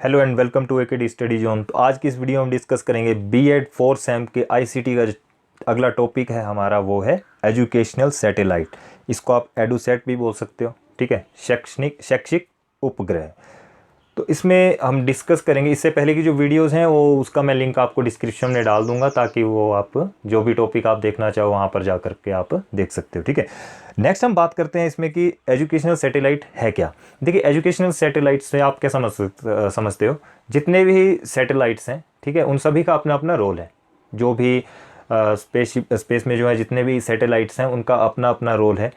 Hello and welcome to AKD study zone. तो आज की इस वीडियो में हम डिस्कस करेंगे बीएड 4 सेम के आईसीटी का जो अगला टॉपिक है हमारा वो है एजुकेशनल सैटेलाइट। इसको आप एडुसेट भी बोल सकते हो, ठीक है, शैक्षिक उपग्रह। तो इसमें हम डिस्कस करेंगे। इससे पहले की जो वीडियोस हैं वो उसका मैं लिंक आपको डिस्क्रिप्शन में डाल दूंगा ताकि वो आप जो भी टॉपिक आप देखना चाहो वहाँ पर जा करके आप देख सकते हो, ठीक है। नेक्स्ट हम बात करते हैं इसमें कि एजुकेशनल सैटेलाइट है क्या। देखिए, एजुकेशनल सैटेलाइट से आप क्या समझते हो, जितने भी सैटेलाइट्स हैं, ठीक है, उन सभी का अपना अपना रोल है। जो भी स्पेस में जो है जितने भी सैटेलाइट्स हैं उनका अपना अपना रोल है।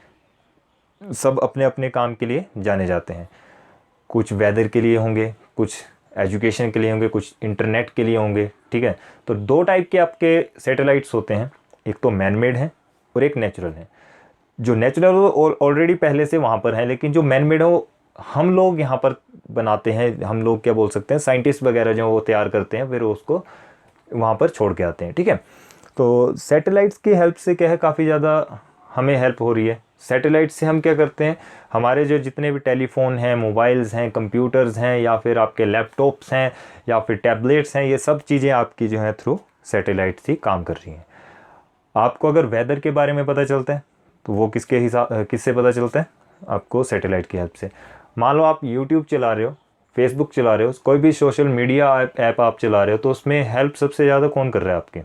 सब अपने अपने काम के लिए जाने जाते हैं। कुछ वेदर के लिए होंगे, कुछ एजुकेशन के लिए होंगे, कुछ इंटरनेट के लिए होंगे, ठीक है। तो दो टाइप के आपके सैटेलाइट्स होते हैं, एक तो मैन मेड है और एक नेचुरल है। जो नेचुरल वो ऑलरेडी पहले से वहाँ पर है, लेकिन जो मैन मेड है वो हम लोग यहाँ पर बनाते हैं। हम लोग क्या बोल सकते हैं, साइंटिस्ट वगैरह जो वो तैयार करते हैं, फिर उसको वहाँ पर छोड़ के आते हैं, ठीक है। तो सैटेलाइट्स की हेल्प से क्या है, काफ़ी ज़्यादा हमें हेल्प हो रही है। सैटेलाइट से हम क्या करते हैं, हमारे जो जितने भी टेलीफोन हैं, मोबाइल्स हैं, कंप्यूटर्स हैं, या फिर आपके लैपटॉप्स हैं, या फिर टैबलेट्स हैं, ये सब चीज़ें आपकी जो है थ्रू सैटेलाइट से काम कर रही हैं। आपको अगर वेदर के बारे में पता चलता है तो वो किससे पता चलता है, आपको सैटेलाइट की हेल्प से। मान लो आप यूट्यूब चला रहे हो, फेसबुक चला रहे हो, कोई भी सोशल मीडिया ऐप आप चला रहे हो, तो उसमें हेल्प सबसे ज़्यादा कौन कर रहा है आपके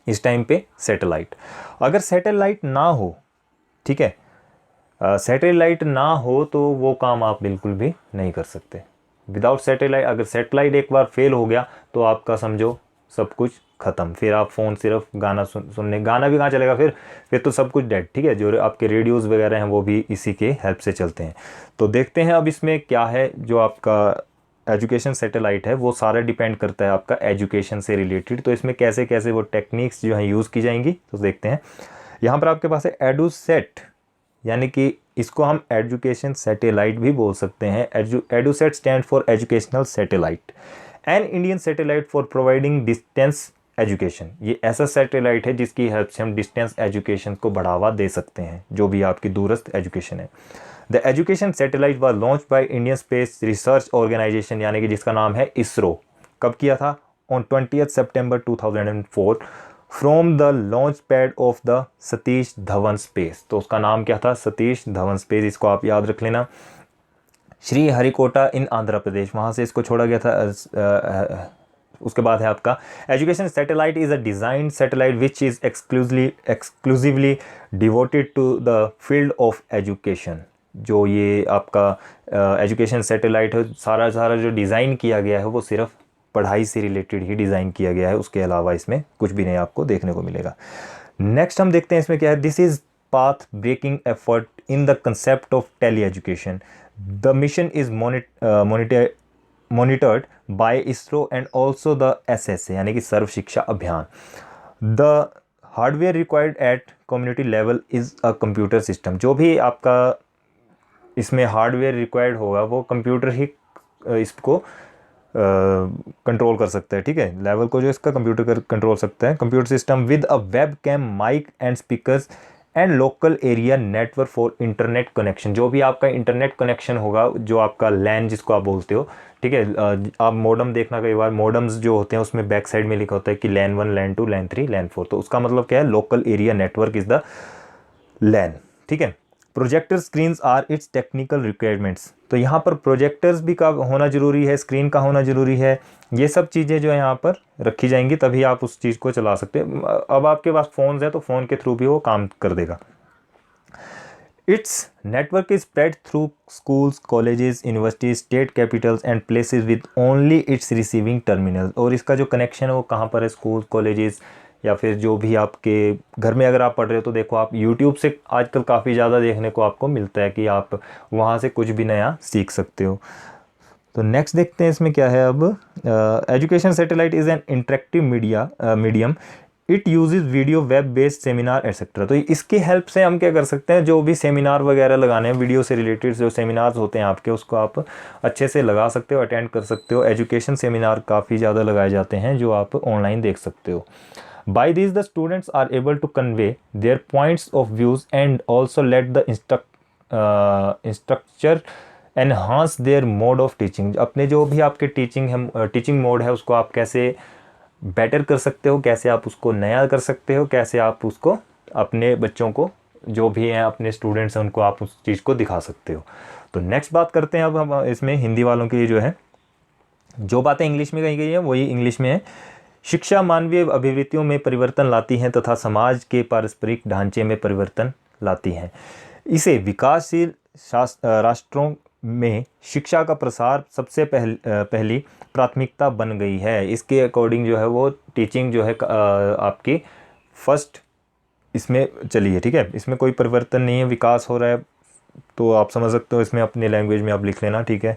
इस टाइम पे? सैटेलाइट। अगर सैटेलाइट ना हो, ठीक है, सैटेलाइट ना हो तो वो काम आप बिल्कुल भी नहीं कर सकते विदाउट सैटेलाइट। अगर सैटेलाइट एक बार फेल हो गया तो आपका समझो सब कुछ ख़त्म। फिर आप फ़ोन सिर्फ गाना सुनने, गाना भी कहाँ चलेगा, फिर तो सब कुछ डेड, ठीक है। जो आपके रेडियोज़ वगैरह हैं वो भी इसी के हेल्प से चलते हैं। तो देखते हैं अब इसमें क्या है। जो आपका एजुकेशन सैटेलाइट है वो सारा डिपेंड करता है आपका एजुकेशन से रिलेटेड। तो इसमें कैसे कैसे वो टेक्निक्स जो हैं यूज़ की जाएंगी, तो देखते हैं। यहाँ पर आपके पास है एडुसेट, यानी कि इसको हम एजुकेशन सैटेलाइट भी बोल सकते हैं। EDUSAT stand for educational satellite, an Indian satellite for providing distance education. ये ऐसा सैटेलाइट है जिसकी हेल्प से हम डिस्टेंस एजुकेशन को बढ़ावा दे सकते हैं, जो भी आपकी दूरस्थ एजुकेशन है। The education satellite was launch by Indian space research organisation, यानी कि जिसका नाम है इसरो। कब किया था? ऑन 20 सितंबर 2004 from the launch pad of the Satish Dhawan space. तो उसका नाम क्या था? सतीश धवन स्पेस। इसको आप याद रख लेना। श्री हरिकोटा इन आंध्र प्रदेश, वहाँ से इसको छोड़ा गया था। उसके बाद है आपका education satellite is a design satellite which is exclusively devoted to the field of education. जो ये आपका एजुकेशन सैटेलाइट है, सारा जो डिज़ाइन किया गया है वो सिर्फ पढ़ाई से रिलेटेड ही डिज़ाइन किया गया है। उसके अलावा इसमें कुछ भी नहीं आपको देखने को मिलेगा। नेक्स्ट हम देखते हैं इसमें क्या है। This is path breaking effort in the concept of tele education. The mission is monitored by ISRO and also the SSA, यानी कि सर्व शिक्षा अभियान। The hardware required at community level is a computer system। जो भी आपका इसमें hardware required होगा वो कंप्यूटर ही इसको कंट्रोल कर सकता है, ठीक है। लेवल को जो इसका कंप्यूटर कंट्रोल सकता है। Computer system with a webcam, mic and speakers and local area network for internet connection. जो भी आपका इंटरनेट कनेक्शन होगा, जो आपका लैन जिसको आप बोलते हो, ठीक है। आप मॉडम देखना, कई बार मॉडम्स जो होते हैं उसमें बैक साइड में लिखा होता है कि लैन 1, लैन 2, लैन 3, लैन 4। तो उसका मतलब क्या है? Local area network is the LAN, ठीक है। Projector screens are its technical requirements. तो यहाँ पर प्रोजेक्टर्स भी का होना ज़रूरी है, स्क्रीन का होना ज़रूरी है। ये सब चीज़ें जो है यहाँ पर रखी जाएंगी, तभी आप उस चीज़ को चला सकते हैं। अब आपके पास फ़ोन्स है तो फ़ोन के थ्रू भी वो काम कर देगा। It's network is spread through schools, colleges, universities, state Capitals and places with only it's receiving terminal. और इसका जो कनेक्शन है वो कहाँ पर है? स्कूल, कॉलेजेस, या फिर जो भी आपके घर में अगर आप पढ़ रहे हो तो देखो, आप यूट्यूब से आजकल काफ़ी ज़्यादा देखने को आपको मिलता है कि आप वहाँ से कुछ भी नया सीख सकते हो। तो नेक्स्ट देखते हैं इसमें क्या है। अब education satellite is an interactive medium. It uses video, web based seminar etcetera. तो इसकी हेल्प से हम क्या कर सकते हैं, जो भी सेमिनार वगैरह लगाने हैं, वीडियो से रिलेटेड जो सेमिनार्स होते हैं आपके, उसको आप अच्छे से लगा सकते हो, अटेंड कर सकते हो। एजुकेशन सेमिनार काफ़ी ज़्यादा लगाए जाते हैं जो आप ऑनलाइन देख सकते हो। By these, the students are able to convey their points of views and also let the instructor enhance there mode of teaching, अपने जो भी आपके टीचिंग मोड है उसको आप कैसे बेटर कर सकते हो, कैसे आप उसको नया कर सकते हो, कैसे आप उसको अपने बच्चों को जो भी हैं अपने स्टूडेंट्स हैं उनको आप उस चीज़ को दिखा सकते हो। तो नेक्स्ट बात करते हैं अब हम इसमें हिंदी वालों की जो है, जो बातें इंग्लिश में कही गई है वही इंग्लिश में है। शिक्षा मानवीय अभिवृत्तियों में परिवर्तन लाती हैं तथा समाज के पारस्परिक ढांचे में परिवर्तन लाती हैं। इसे विकासशील राष्ट्रों में शिक्षा का प्रसार सबसे पहली प्राथमिकता बन गई है। इसके अकॉर्डिंग जो है वो टीचिंग जो है आपकी फर्स्ट इसमें चली है, ठीक है। इसमें कोई परिवर्तन नहीं है, विकास हो रहा है, तो आप समझ सकते हो, इसमें अपने लैंग्वेज में आप लिख लेना, ठीक है।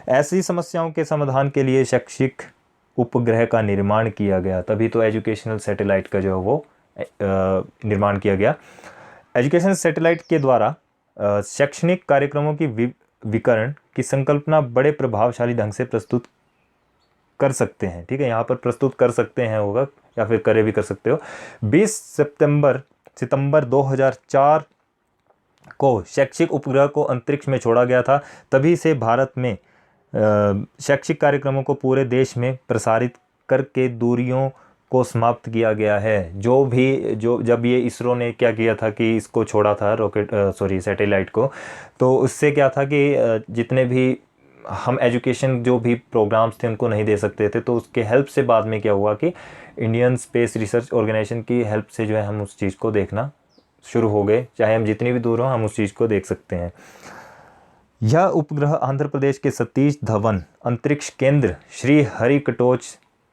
ऐसी समस्याओं के समाधान के लिए शैक्षिक उपग्रह का निर्माण किया गया, तभी तो एजुकेशनल सैटेलाइट का जो है वो निर्माण किया गया। एजुकेशनल सैटेलाइट के द्वारा शैक्षणिक कार्यक्रमों की विकिरण की संकल्पना बड़े प्रभावशाली ढंग से प्रस्तुत कर सकते हैं, ठीक है। यहाँ पर प्रस्तुत कर सकते हैं होगा या फिर करे भी कर सकते हो। 20 सितंबर 2004 को शैक्षिक उपग्रह को अंतरिक्ष में छोड़ा गया था। तभी से भारत में शैक्षिक कार्यक्रमों को पूरे देश में प्रसारित करके दूरियों को समाप्त किया गया है। जब ये इसरो ने क्या किया था कि इसको छोड़ा था सैटेलाइट को, तो उससे क्या था कि जितने भी हम एजुकेशन जो भी प्रोग्राम्स थे उनको नहीं दे सकते थे, तो उसके हेल्प से बाद में क्या हुआ कि इंडियन स्पेस रिसर्च ऑर्गेनाइजेशन की हेल्प से जो है हम उस चीज़ को देखना शुरू हो गए। चाहे हम जितनी भी दूर हों हम उस चीज़ को देख सकते हैं। यह उपग्रह आंध्र प्रदेश के सतीश धवन अंतरिक्ष केंद्र श्री हरिकटोच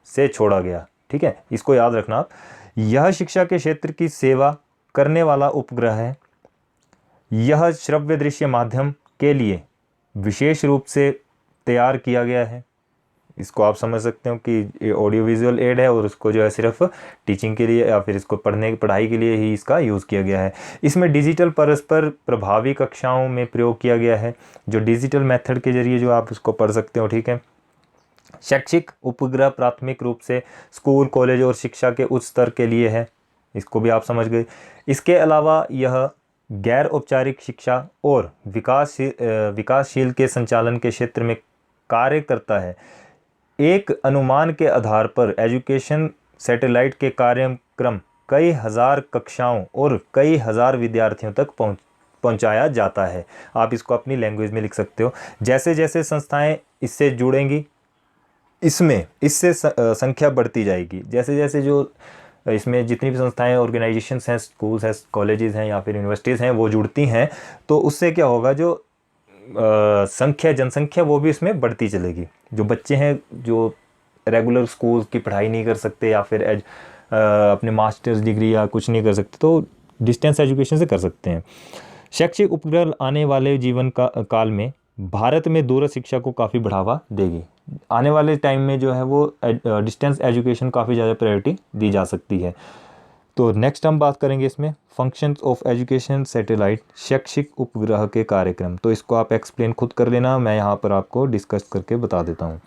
से छोड़ा गया, ठीक है। इसको याद रखना आप। यह शिक्षा के क्षेत्र की सेवा करने वाला उपग्रह है। यह श्रव्य दृश्य माध्यम के लिए विशेष रूप से तैयार किया गया है। इसको आप समझ सकते हो कि ऑडियो विजुअल एड है और उसको जो है सिर्फ टीचिंग के लिए या फिर इसको पढ़ाई के लिए ही इसका यूज़ किया गया है। इसमें डिजिटल परस्पर प्रभावी कक्षाओं में प्रयोग किया गया है, जो डिजिटल मेथड के जरिए जो आप इसको पढ़ सकते हो, ठीक है। शैक्षिक उपग्रह प्राथमिक रूप से स्कूल, कॉलेज और शिक्षा के उच्च स्तर के लिए है, इसको भी आप समझ गए। इसके अलावा यह गैर औपचारिक शिक्षा और विकासशील के संचालन के क्षेत्र में कार्य करता है। एक अनुमान के आधार पर एजुकेशन सैटेलाइट के कार्यक्रम कई हज़ार कक्षाओं और कई हज़ार विद्यार्थियों तक पहुंचाया जाता है। आप इसको अपनी लैंग्वेज में लिख सकते हो। जैसे जैसे संस्थाएं इससे जुड़ेंगी इससे संख्या बढ़ती जाएगी। जैसे जैसे जो इसमें जितनी भी संस्थाएं, ऑर्गेनाइजेशंस हैं, स्कूल्स हैं, कॉलेजेस हैं या फिर यूनिवर्सिटीज़ हैं, वो जुड़ती हैं, तो उससे क्या होगा, जो जनसंख्या वो भी इसमें बढ़ती चलेगी। जो बच्चे हैं जो रेगुलर स्कूल की पढ़ाई नहीं कर सकते या फिर अपने मास्टर्स डिग्री या कुछ नहीं कर सकते, तो डिस्टेंस एजुकेशन से कर सकते हैं। शैक्षिक उपग्रह आने वाले जीवन काल में भारत में दूरस्थ शिक्षा को काफ़ी बढ़ावा देगी। आने वाले टाइम में जो है वो डिस्टेंस एजुकेशन काफ़ी ज़्यादा प्रायोरिटी दी जा सकती है। तो नेक्स्ट हम बात करेंगे इसमें फंक्शंस ऑफ एजुकेशन सैटेलाइट, शैक्षिक उपग्रह के कार्यक्रम। तो इसको आप एक्सप्लेन खुद कर लेना, मैं यहाँ पर आपको डिस्कस करके बता देता हूँ।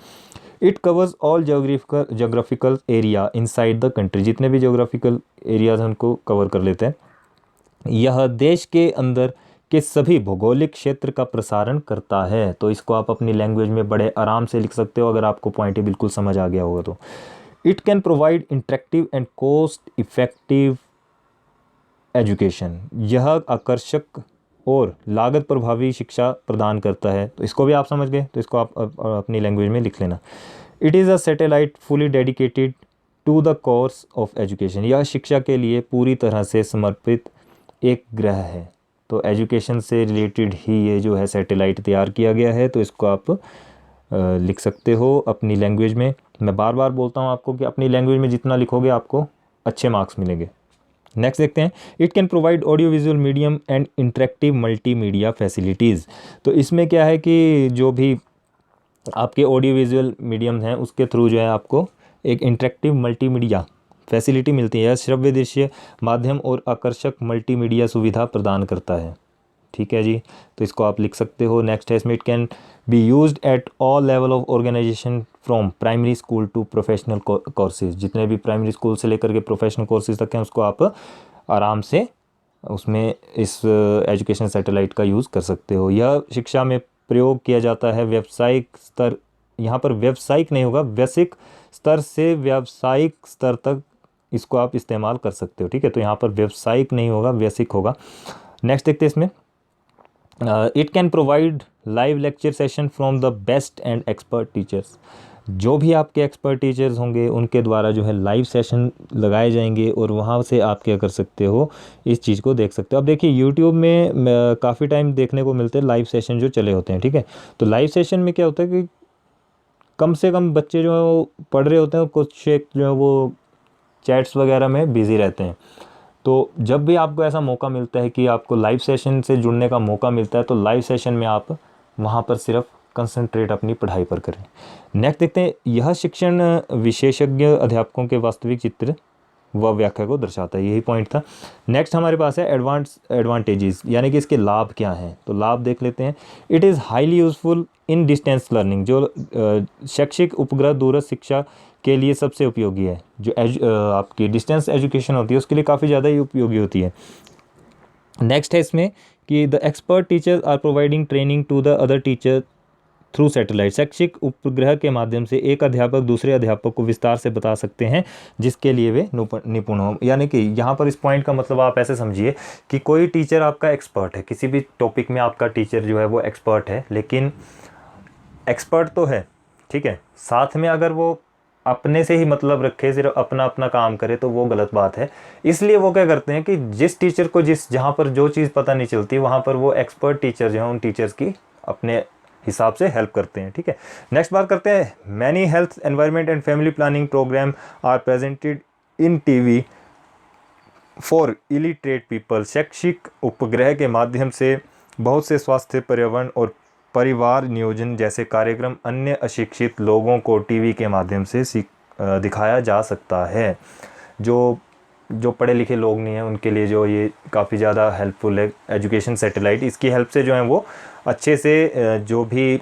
It covers all geographical area inside the country, जितने भी जोग्राफिकल एरियाज हैं उनको कवर कर लेते हैं। यह देश के अंदर के सभी भौगोलिक क्षेत्र का प्रसारण करता है। तो इसको आप अपनी लैंग्वेज में बड़े आराम से लिख सकते हो अगर आपको पॉइंट ही बिल्कुल समझ आ गया होगा तो। It can provide interactive and cost effective education, यह आकर्षक और लागत प्रभावी शिक्षा प्रदान करता है। तो इसको भी आप समझ गए, तो इसको आप अपनी लैंग्वेज में लिख लेना। It is a satellite fully dedicated to the course of education, यह शिक्षा के लिए पूरी तरह से समर्पित एक ग्रह है। तो एजुकेशन से रिलेटेड ही ये जो है सैटेलाइट तैयार किया गया है, तो इसको आप लिख सकते हो अपनी लैंग्वेज में। मैं बार बार बोलता हूँ आपको कि अपनी लैंग्वेज में जितना लिखोगे आपको अच्छे मार्क्स मिलेंगे। नेक्स्ट देखते हैं, it can provide audio visual medium and interactive multimedia facilities. तो इसमें क्या है कि जो भी आपके ऑडियो विजुअल मीडियम हैं उसके थ्रू जो है आपको एक इंटरेक्टिव मल्टीमीडिया फैसिलिटी मिलती है। श्रव्य दृश्य माध्यम और आकर्षक मल्टीमीडिया सुविधा प्रदान करता है, ठीक है जी। तो इसको आप लिख सकते हो। नेक्स्ट है इसमें, it can be used at all level of organisation from primary school to professional courses, जितने भी प्राइमरी स्कूल से लेकर के प्रोफेशनल कोर्सेज तक हैं उसको आप आराम से उसमें इस एजुकेशन सैटेलाइट का यूज़ कर सकते हो। यह शिक्षा में प्रयोग किया जाता है व्यावसायिक स्तर, यहाँ पर व्यावसायिक नहीं होगा, वैश्विक स्तर से व्यावसायिक स्तर तक इसको आप इस्तेमाल कर सकते हो, ठीक है। तो यहाँ पर व्यावसायिक नहीं होगा, वैश्विक होगा। नेक्स्ट देखते हैं इसमें, it can provide live lecture session from the best and expert teachers. जो भी आपके एक्सपर्ट टीचर्स होंगे उनके द्वारा जो है लाइव सेशन लगाए जाएंगे और वहाँ से आप क्या कर सकते हो, इस चीज़ को देख सकते हो। अब देखिए यूट्यूब में काफ़ी टाइम देखने को मिलते हैं लाइव सेशन जो चले होते हैं, ठीक है। तो लाइव सेशन में क्या होता है कि कम से कम बच्चे जो है वो पढ़ रहे होते हैं, कुछ एक जो है वो चैट्स वगैरह में बिज़ी रहते हैं। तो जब भी आपको ऐसा मौका मिलता है कि आपको लाइव सेशन से जुड़ने का मौका मिलता है, तो लाइव सेशन में आप वहाँ पर सिर्फ कंसंट्रेट अपनी पढ़ाई पर करें। नेक्स्ट देखते हैं, यह शिक्षण विशेषज्ञ अध्यापकों के वास्तविक चित्र व व्याख्या को दर्शाता है, यही पॉइंट था। नेक्स्ट हमारे पास है एडवांटेजेस, यानी कि इसके लाभ क्या हैं। तो लाभ देख लेते हैं। It is highly useful in distance learning, जो शैक्षिक उपग्रह दूरस्थ शिक्षा के लिए सबसे उपयोगी है। जो आपकी डिस्टेंस एजुकेशन होती है उसके लिए काफ़ी ज़्यादा ही उपयोगी होती है। नेक्स्ट है इसमें कि the expert teachers are providing training to the other teacher through satellite. शैक्षिक उपग्रह के माध्यम से एक अध्यापक दूसरे अध्यापक को विस्तार से बता सकते हैं जिसके लिए वे निपुण हों। यानी कि यहाँ पर इस पॉइंट का मतलब आप ऐसे समझिए कि कोई टीचर आपका एक्सपर्ट है, किसी भी टॉपिक में आपका टीचर जो है वो एक्सपर्ट है, लेकिन एक्सपर्ट तो है, ठीक है, साथ में अगर वो अपने से ही मतलब रखे, सिर्फ अपना अपना काम करे, तो वो गलत बात है। इसलिए वो क्या करते हैं कि जिस टीचर को जहाँ पर जो चीज़ पता नहीं चलती वहाँ पर वो एक्सपर्ट टीचर जो हैं उन टीचर्स की अपने हिसाब से हेल्प करते हैं, ठीक है। नेक्स्ट बात करते हैं, many health environment and family planning programme are presented in TV for illiterate people. शैक्षिक उपग्रह के माध्यम से बहुत से स्वास्थ्य, पर्यावरण और परिवार नियोजन जैसे कार्यक्रम अन्य अशिक्षित लोगों को टीवी के माध्यम से दिखाया जा सकता है। जो पढ़े लिखे लोग नहीं हैं उनके लिए जो ये काफ़ी ज़्यादा हेल्पफुल है एजुकेशन सैटेलाइट। इसकी हेल्प से जो है वो अच्छे से जो भी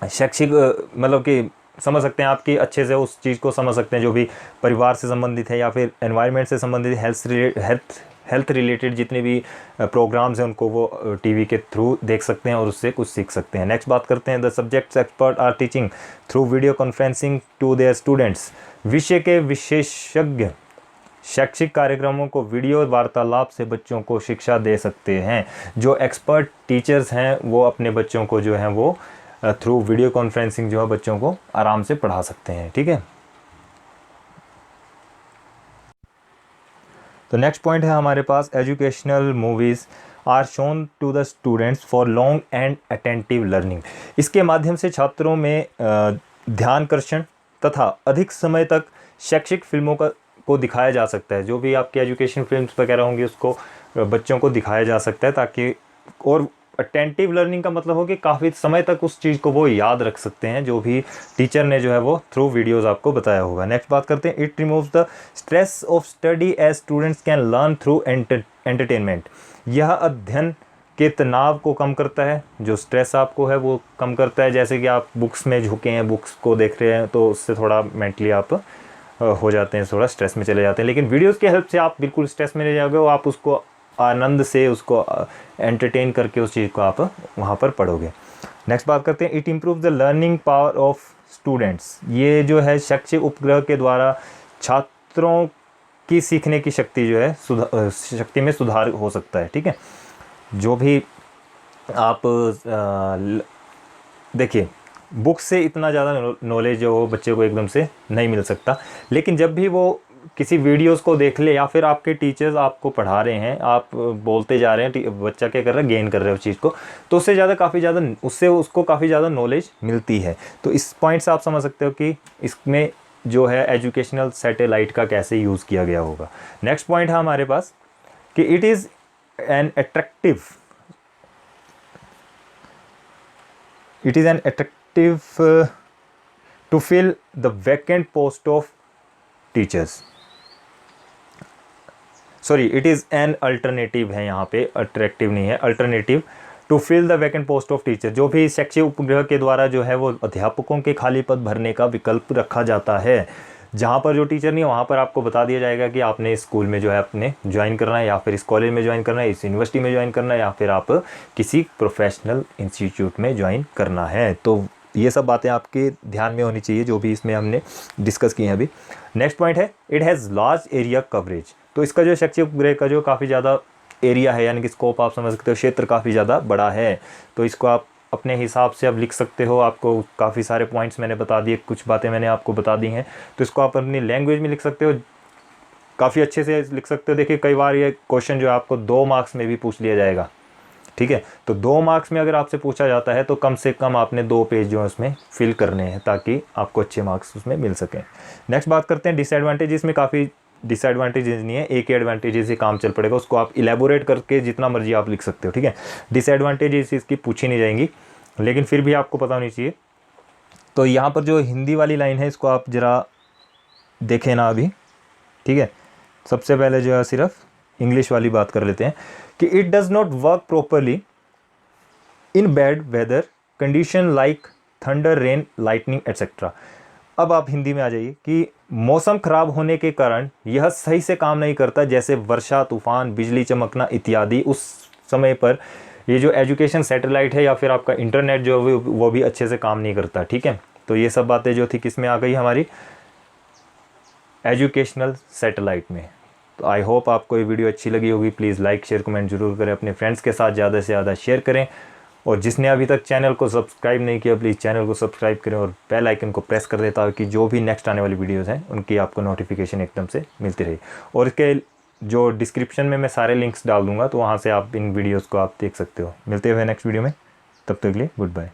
शैक्षिक मतलब कि समझ सकते हैं, आपकी अच्छे से उस चीज़ को समझ सकते हैं जो भी परिवार से संबंधित है या फिर एनवायरनमेंट से संबंधित हेल्थ रिलेटेड जितने भी प्रोग्राम्स हैं उनको वो टीवी के थ्रू देख सकते हैं और उससे कुछ सीख सकते हैं। नेक्स्ट बात करते हैं, the subjects expert are teaching through video conferencing to their students. विषय के विशेषज्ञ शैक्षिक कार्यक्रमों को वीडियो वार्तालाप से बच्चों को शिक्षा दे सकते हैं। जो एक्सपर्ट टीचर्स हैं वो अपने बच्चों को जो है वो थ्रू वीडियो कॉन्फ्रेंसिंग जो है बच्चों को आराम से पढ़ा सकते हैं, ठीक है। तो नेक्स्ट पॉइंट है हमारे पास, educational movies are shown to the students for long and attentive learning. इसके माध्यम से छात्रों में ध्यानाकर्षण तथा अधिक समय तक शैक्षिक फिल्मों को दिखाया जा सकता है। जो भी आपकी एजुकेशन फिल्म्स वगैरह होंगी उसको बच्चों को दिखाया जा सकता है, ताकि और अटेंटिव लर्निंग का मतलब हो कि काफ़ी समय तक उस चीज़ को वो याद रख सकते हैं जो भी टीचर ने जो है वो थ्रू वीडियोस आपको बताया होगा। नेक्स्ट बात करते हैं, it removes the stress of study as students can learn through entertainment. यह अध्ययन के तनाव को कम करता है, जो स्ट्रेस आपको है वो कम करता है। जैसे कि आप बुक्स में झुके हैं, बुक्स को देख रहे हैं, तो उससे थोड़ा मेंटली आप हो जाते हैं, थोड़ा स्ट्रेस में चले जाते हैं। लेकिन वीडियोज़ की हेल्प से आप बिल्कुल स्ट्रेस में नहीं जाओगे, और आप उसको आनंद से उसको एंटरटेन करके उस चीज़ को आप वहाँ पर पढ़ोगे। नेक्स्ट बात करते हैं, it improve the learning power of students. ये जो है शैक्षिक उपग्रह के द्वारा छात्रों की सीखने की शक्ति जो है शक्ति में सुधार हो सकता है, ठीक है। जो भी आप देखिए बुक से इतना ज़्यादा नॉलेज जो हो बच्चे को एकदम से नहीं मिल सकता, लेकिन जब भी वो किसी वीडियोस को देख ले या फिर आपके टीचर्स आपको पढ़ा रहे हैं, आप बोलते जा रहे हैं, बच्चा क्या कर रहा है, गेन कर रहा है उस चीज़ को, तो उससे उसको काफ़ी ज़्यादा नॉलेज मिलती है। तो इस पॉइंट से आप समझ सकते हो कि इसमें जो है एजुकेशनल सैटेलाइट का कैसे यूज़ किया गया होगा। नेक्स्ट पॉइंट है हमारे पास कि it is an attractive to fill the vacant post of teachers. Sorry, it is an alternative है, यहाँ पे अट्रैक्टिव नहीं है, alternative to fill the vacant post of teacher. जो भी शैक्षिक उपग्रह के द्वारा जो है वो अध्यापकों के खाली पद भरने का विकल्प रखा जाता है। जहाँ पर जो टीचर नहीं है वहाँ पर आपको बता दिया जाएगा कि आपने इस स्कूल में जो है अपने ज्वाइन करना है, या फिर इस कॉलेज में ज्वाइन करना है, इस यूनिवर्सिटी में ज्वाइन करना है, या फिर आप किसी प्रोफेशनल इंस्टीट्यूट में ज्वाइन करना है। तो ये सब बातें आपके ध्यान में होनी चाहिए जो भी इसमें हमने डिस्कस की हैं अभी। नेक्स्ट पॉइंट है it has large area coverage. तो इसका जो शैक्षिक ग्रेड का जो काफ़ी ज़्यादा एरिया है, यानी कि स्कोप आप समझ सकते हो, क्षेत्र काफ़ी ज़्यादा बड़ा है। तो इसको आप अपने हिसाब से अब लिख सकते हो। आपको काफ़ी सारे पॉइंट्स मैंने बता दिए, कुछ बातें मैंने आपको बता दी हैं, तो इसको आप अपनी लैंग्वेज में लिख सकते हो, काफ़ी अच्छे से लिख सकते हो। देखिए कई बार ये क्वेश्चन जो है आपको 2 मार्क्स में भी पूछ लिया जाएगा, ठीक है। तो 2 मार्क्स में अगर आपसे पूछा जाता है तो कम से कम आपने 2 पेज जो है उसमें फिल करने हैं ताकि आपको अच्छे मार्क्स उसमें मिल सकें। नेक्स्ट बात करते हैं डिसएडवांटेज। इसमें काफ़ी डिसएडवांटेजेस नहीं है, एक ही एडवांटेजेस से काम चल पड़ेगा, उसको आप इलेबोरेट करके जितना मर्जी आप लिख सकते हो, ठीक है। डिसएडवांटेजेस इसकी पूछी नहीं जाएंगी, लेकिन फिर भी आपको पता होनी चाहिए। तो यहाँ पर जो हिंदी वाली लाइन है इसको आप ज़रा देखें ना अभी, ठीक है। सबसे पहले जो है सिर्फ इंग्लिश वाली बात कर लेते हैं कि it does not work properly in bad weather condition like thunder, rain, lightning etcetera. अब आप हिंदी में आ जाइए कि मौसम खराब होने के कारण यह सही से काम नहीं करता, जैसे वर्षा, तूफान, बिजली चमकना इत्यादि। उस समय पर ये जो एजुकेशन सैटेलाइट है या फिर आपका इंटरनेट जो है वो भी अच्छे से काम नहीं करता, ठीक है। तो ये सब बातें जो थी किस में आ गई, हमारी एजुकेशनल सैटेलाइट में। तो आई होप आपको ये वीडियो अच्छी लगी होगी। प्लीज़ लाइक, शेयर, कमेंट जरूर करें, अपने फ्रेंड्स के साथ ज़्यादा से ज़्यादा शेयर करें, और जिसने अभी तक चैनल को सब्सक्राइब नहीं किया प्लीज़ चैनल को सब्सक्राइब करें और बेल आइकन को प्रेस कर देता है कि जो भी नेक्स्ट आने वाली वीडियोस हैं उनकी आपको नोटिफिकेशन एकदम से मिलती रहे। और इसके जो डिस्क्रिप्शन में मैं सारे लिंक्स डाल दूंगा, तो वहाँ से आप इन वीडियोस को आप देख सकते हो। मिलते हुए नेक्स्ट वीडियो में, तब तक के लिए गुड बाय।